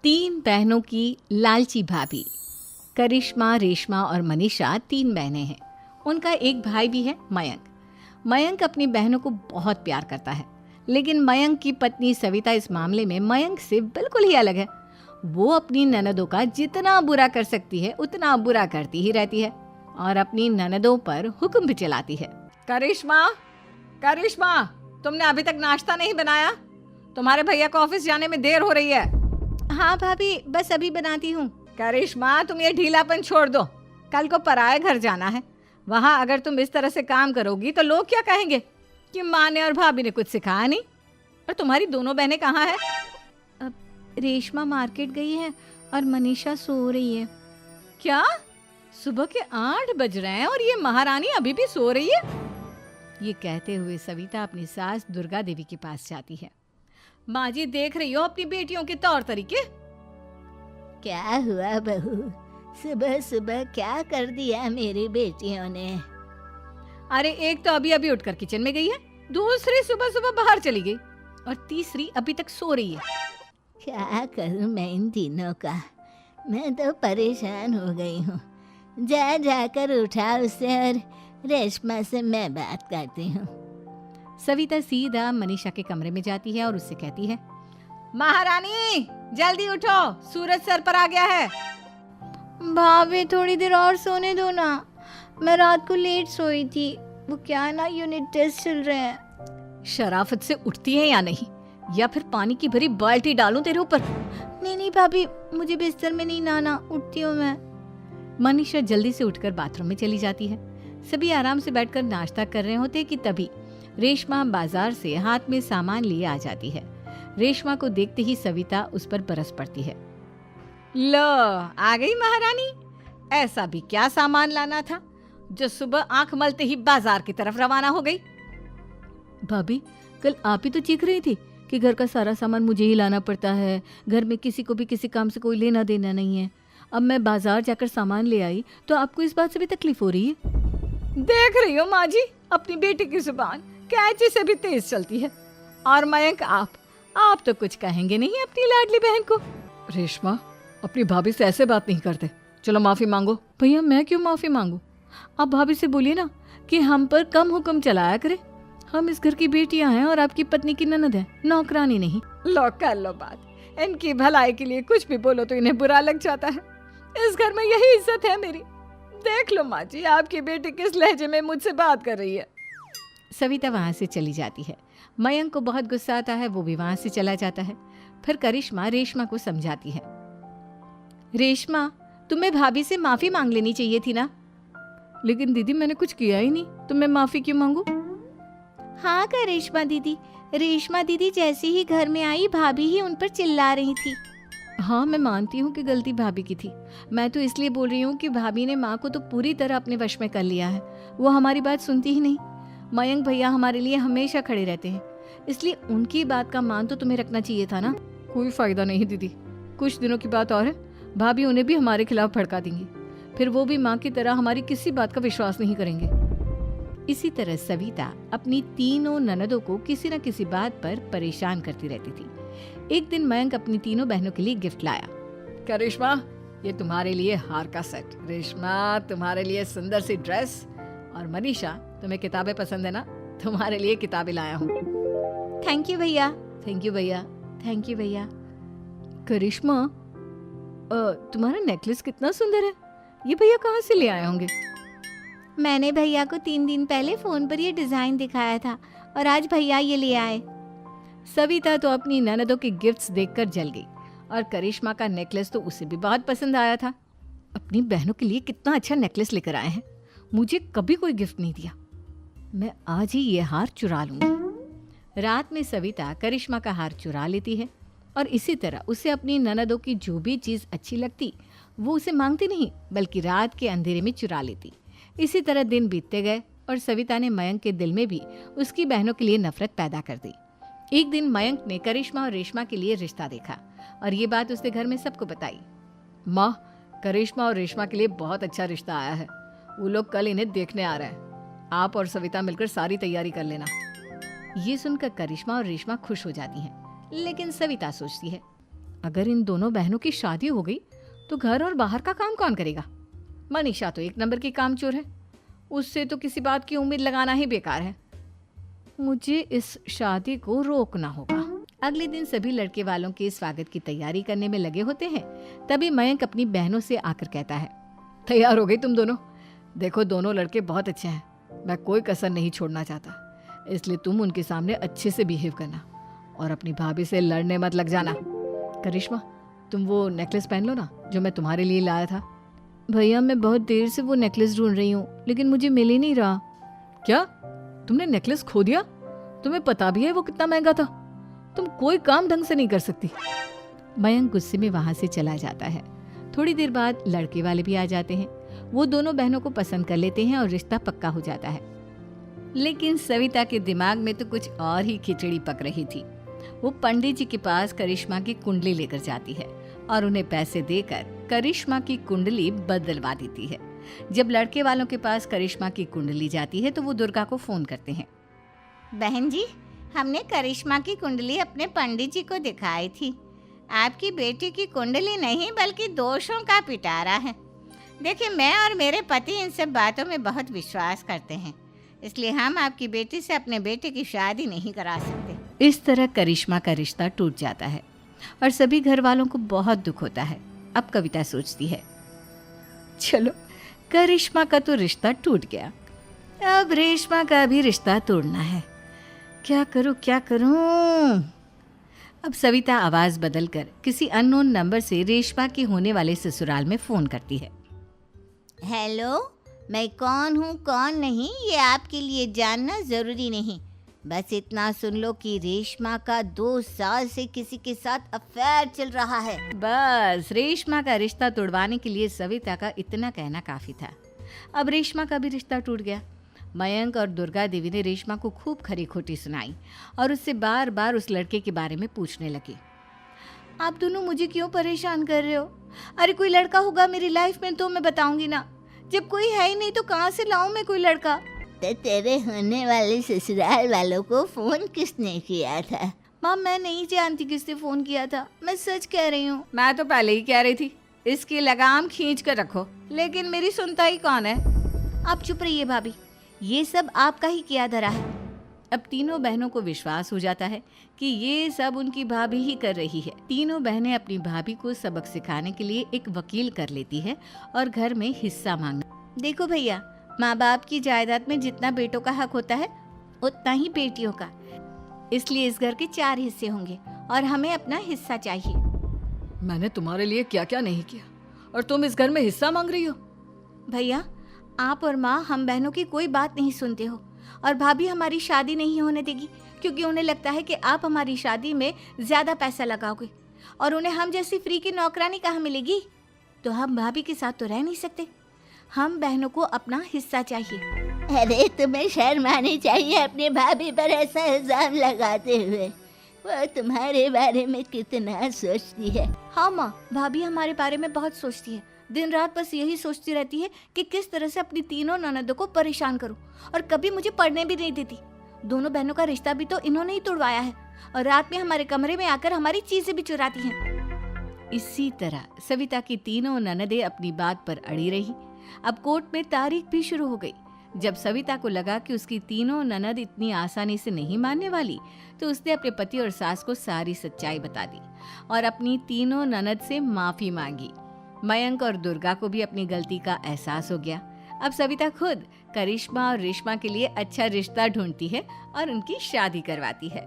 तीन बहनों की लालची भाभी। करिश्मा, रेशमा और मनीषा तीन बहनें हैं। उनका एक भाई भी है, मयंक। मयंक अपनी बहनों को बहुत प्यार करता है, लेकिन मयंक की पत्नी सविता इस मामले में मयंक से बिल्कुल ही अलग है। वो अपनी ननदों का जितना बुरा कर सकती है उतना बुरा करती ही रहती है और अपनी ननदों पर हुक्म भी चलाती है। करिश्मा, करिश्मा, तुमने अभी तक नाश्ता नहीं बनाया? तुम्हारे भैया को ऑफिस जाने में देर हो रही है। हाँ भाभी, बस अभी बनाती हूँ। करिश्मा, तुम ये ढीलापन छोड़ दो। कल को पराए घर जाना है। वहाँ अगर तुम इस तरह से काम करोगी तो लोग क्या कहेंगे कि माँ ने और भाभी ने कुछ सिखाया नहीं। और तुम्हारी दोनों बहनें कहाँ हैं? अब रेशमा मार्केट गई है और मनीषा सो रही है। क्या? सुबह के 8 बज रहे हैं और ये महारानी अभी भी सो रही है? ये कहते हुए सविता अपनी सास दुर्गा देवी के पास जाती है। माँ जी, देख रही हो अपनी बेटियों के तौर तरीके? क्या हुआ बहू, सुबह सुबह क्या कर दिया मेरी बेटियों ने? अरे एक तो अभी अभी उठकर किचन में गई है, दूसरी सुबह सुबह बाहर चली गई और तीसरी अभी तक सो रही है। क्या करूं मैं इन तीनों का, मैं तो परेशान हो गई हूँ। जा जाकर उठा उसे और रेशमा से मैं बात करती हूँ। सविता सीधा मनीषा के कमरे में जाती है और उससे कहती है, महारानी जल्दी उठो, सूरज सर पर आ गया है। भाभी थोड़ी देर और सोने दो ना, मैं रात को लेट सोई थी। वो क्या ना, यूनिट टेस्ट चल रहे हैं। शराफत से उठती है या नहीं, या फिर पानी की भरी बाल्टी डालूं तेरे ऊपर? नहीं नहीं भाभी, मुझे बिस्तर में नहीं नहाना, उठती हूँ मैं। मनीषा जल्दी से उठकर बाथरूम में चली जाती है। सभी आराम से बैठकर नाश्ता कर रहे होते कि तभी रेशमा बाजार से हाथ में सामान लिए आ जाती है। रेशमा को देखते ही सविता उस पर बरस पड़ती है। लो, आ गई महारानी। ऐसा भी क्या सामान लाना था जो सुबह आंख मलते ही बाजार की तरफ रवाना हो गई? भाभी, कल आप ही तो चीख रही थी कि घर का सारा सामान मुझे ही लाना पड़ता है, घर में किसी को भी किसी काम से कोई लेना देना नहीं है। अब मैं बाजार जाकर सामान ले आई तो आपको इस बात से भी तकलीफ हो रही है? देख रही हो माँ जी, अपनी बेटी की जुबान कैंची से भी तेज चलती है। और मयंक, आप तो कुछ कहेंगे नहीं अपनी लाडली बहन को। रेशमा, अपनी भाभी से ऐसे बात नहीं करते। चलो माफी मांगो। भैया, मैं क्यों माफी मांगू? आप भाभी से बोलिए ना कि हम पर कम हुक्म चलाया करे। हम इस घर की बेटियां हैं और आपकी पत्नी की ननद है, नौकरानी नहीं। लो कर लो बात। इनकी भलाई के लिए कुछ भी बोलो तो इन्हें बुरा लग जाता है। इस घर में यही इज्जत है मेरी। देख लो माँ जी, आपकी बेटी किस लहजे में मुझसे बात कर रही है। सविता वहां से चली जाती है। मयंक को बहुत गुस्सा आता है, वो भी वहां से चला जाता है। फिर करिश्मा रेशमा को समझाती है। रेशमा, तुम्हें भाभी से माफी मांग लेनी चाहिए थी ना। लेकिन दीदी, मैंने कुछ किया ही नहीं, तो मैं माफी क्यों मांगू? हाँ करिश्मा दीदी, रेशमा दीदी जैसे ही घर में आई भाभी ही उन पर चिल्ला रही थी। हाँ, मैं मानती हूँ कि गलती भाभी की थी। मैं तो इसलिए बोल रही हूँ कि भाभी ने माँ को तो पूरी तरह अपने वश में कर लिया है। वो हमारी बात सुनती ही नहीं। मयंक भैया हमारे लिए हमेशा खड़े रहते हैं, इसलिए उनकी बात का मान तो तुम्हें रखना चाहिए था ना। कोई फायदा नहीं दीदी, कुछ दिनों की बात और है, भाभी उन्हें भी हमारे खिलाफ भड़का देंगी। फिर वो भी माँ की तरह हमारी किसी बात का विश्वास नहीं करेंगे। इसी तरह सविता अपनी तीनों ननदों को किसी न किसी बात पर परेशान करती रहती थी। एक दिन मयंक अपनी तीनों बहनों के लिए गिफ्ट लाया। करिश्मा, ये तुम्हारे लिए हार का सेट। रेशमा, तुम्हारे लिए सुंदर सी ड्रेस। और मनीषा, तुम्हें किताबें पसंद है ना, तुम्हारे लिए किताबें लाया हूँ। थैंक यू भैया। थैंक यू भैया। थैंक यू भैया। करिश्मा, तुम्हारा नेकलेस कितना सुंदर है। ये भैया कहाँ से ले आए होंगे? मैंने भैया को 3 दिन पहले फोन पर ये डिजाइन दिखाया था और आज भैया ये ले आए। सविता तो अपनी ननदों के गिफ्ट्स देखकर जल गई और करिश्मा का नेकलेस तो उसे भी बहुत पसंद आया था। अपनी बहनों के लिए कितना अच्छा नेकलेस लेकर आए हैं, मुझे कभी कोई गिफ्ट नहीं दिया। मैं आज ही ये हार चुरा लूंगी। रात में सविता करिश्मा का हार चुरा लेती है और इसी तरह उसे अपनी ननदों की जो भी चीज़ अच्छी लगती वो उसे मांगती नहीं, बल्कि रात के अंधेरे में चुरा लेती। इसी तरह दिन बीतते गए और सविता ने मयंक के दिल में भी उसकी बहनों के लिए नफरत पैदा कर दी। एक दिन मयंक ने करिश्मा और रेशमा के लिए रिश्ता देखा और ये बात उसने घर में सबको बताई। माँ, करिश्मा और रेशमा के लिए बहुत अच्छा रिश्ता आया है। वो लोग कल इन्हें देखने आ रहे हैं। आप और सविता मिलकर सारी तैयारी कर लेना। ये सुनकर करिश्मा और रेशमा खुश हो जाती हैं, लेकिन सविता सोचती है, अगर इन दोनों बहनों की शादी हो गई तो घर और बाहर का काम कौन करेगा? मनीषा तो एक नंबर की कामचोर है, उससे तो किसी बात की उम्मीद लगाना ही बेकार है। मुझे इस शादी को रोकना होगा। अगले दिन सभी लड़के वालों के स्वागत की तैयारी करने में लगे होते हैं। तभी मयंक अपनी बहनों से आकर कहता है, तैयार हो गई तुम दोनों? देखो दोनों लड़के बहुत अच्छे हैं, मैं कोई कसर नहीं छोड़ना चाहता, इसलिए तुम उनके सामने अच्छे से बिहेव करना और अपनी भाभी से लड़ने मत लग जाना। करिश्मा, तुम वो नेकलेस पहन लो ना जो मैं तुम्हारे लिए लाया था। भैया मैं बहुत देर से वो नेकलेस ढूंढ रही हूँ, लेकिन मुझे मिल ही नहीं रहा। क्या तुमने नेकलेस खो दिया? तुम्हें पता भी है वो कितना महंगा था? तुम कोई काम ढंग से नहीं कर सकती। मयंक गुस्से में वहां से चला जाता है। थोड़ी देर बाद लड़के वाले भी आ जाते हैं। वो दोनों बहनों को पसंद कर लेते हैं और रिश्ता पक्का हो जाता है। लेकिन सविता के दिमाग में तो कुछ और ही खिचड़ी पक रही थी। वो पंडित जी के पास करिश्मा की कुंडली लेकर जाती है और उन्हें पैसे देकर करिश्मा की कुंडली बदलवा देती है। जब लड़के वालों के पास करिश्मा की कुंडली जाती है तो वो दुर्गा को फोन करते हैं। बहन जी, हमने करिश्मा की कुंडली अपने पंडित जी को दिखाई थी। आपकी बेटी की कुंडली नहीं बल्कि दोषों का पिटारा है। देखिए, मैं और मेरे पति इन सब बातों में बहुत विश्वास करते हैं, इसलिए हम आपकी बेटी से अपने बेटे की शादी नहीं करा सकते। इस तरह करिश्मा का रिश्ता टूट जाता है और सभी घर वालों को बहुत दुख होता है। अब कविता सोचती है, चलो करिश्मा का तो रिश्ता टूट गया, अब रेशमा का भी रिश्ता तोड़ना है। क्या करूं? अब सविता आवाज बदलकर किसी अननोन नंबर से रेशमा के होने वाले ससुराल में फोन करती है। हेलो, मैं कौन हूँ कौन नहीं ये आपके लिए जानना ज़रूरी नहीं। बस इतना सुन लो कि रेशमा का 2 साल से किसी के साथ अफेयर चल रहा है। बस रेशमा का रिश्ता तोड़वाने के लिए सविता का इतना कहना काफी था। अब रेशमा का भी रिश्ता टूट गया। मयंक और दुर्गा देवी ने रेशमा को खूब खरी खोटी सुनाई और उससे बार बार उस लड़के के बारे में पूछने लगी। आप दोनों मुझे क्यों परेशान कर रहे हो? अरे कोई लड़का होगा मेरी लाइफ में तो मैं बताऊंगी ना, जब कोई है ही नहीं तो कहाँ से लाऊं मैं कोई लड़का? तो तेरे होने वाले ससुराल वालों को फोन किसने किया था? माँ मैं नहीं जानती किसने फोन किया था, मैं सच कह रही हूँ। मैं तो पहले ही कह रही थी इसकी लगाम खींच कर रखो, लेकिन मेरी सुनता ही कौन है। आप चुप रहिए भाभी, ये सब आपका ही किया धरा है। अब तीनों बहनों को विश्वास हो जाता है कि ये सब उनकी भाभी ही कर रही है। तीनों बहनें अपनी भाभी को सबक सिखाने के लिए एक वकील कर लेती है और घर में हिस्सा मांगना। देखो भैया, माँ बाप की जायदाद में जितना बेटों का हक होता है उतना ही बेटियों का, इसलिए इस घर के 4 हिस्से होंगे और हमें अपना हिस्सा चाहिए। मैंने तुम्हारे लिए क्या क्या नहीं किया और तुम इस घर में हिस्सा मांग रही हो? भैया, आप और माँ हम बहनों की कोई बात नहीं सुनते हो और भाभी हमारी शादी नहीं होने देगी क्योंकि उन्हें लगता है कि आप हमारी शादी में ज्यादा पैसा लगाओगे और उन्हें हम जैसी फ्री की नौकरानी कहाँ मिलेगी। तो हम भाभी के साथ तो रह नहीं सकते, हम बहनों को अपना हिस्सा चाहिए। अरे तुम्हें शर्म आनी चाहिए अपने भाभी पर ऐसा इल्जाम लगाते हुए। वो तुम्हारे बारे में कितना सोचती है। हाँ माँ, भाभी हमारे बारे में बहुत सोचती है, दिन रात बस यही सोचती रहती है कि किस तरह से अपनी तीनों ननदों को परेशान करूं और कभी मुझे पढ़ने भी नहीं देती। दोनों बहनों का रिश्ता भी तो इन्होंने ही तोड़वाया है और रात में हमारे कमरे में आकर हमारी चीजें भी चुराती हैं। इसी तरह सविता की तीनों ननदें अपनी बात पर अड़ी रही। अब कोर्ट में तारीख भी शुरू हो गई। जब सविता को लगा कि उसकी तीनों ननद इतनी आसानी से नहीं मानने वाली, तो उसने अपने पति और सास को सारी सच्चाई बता दी और अपनी तीनों ननद से माफी मांगी। मयंक और दुर्गा को भी अपनी गलती का एहसास हो गया। अब सविता खुद करिश्मा और रेशमा के लिए अच्छा रिश्ता ढूंढती है और उनकी शादी करवाती है।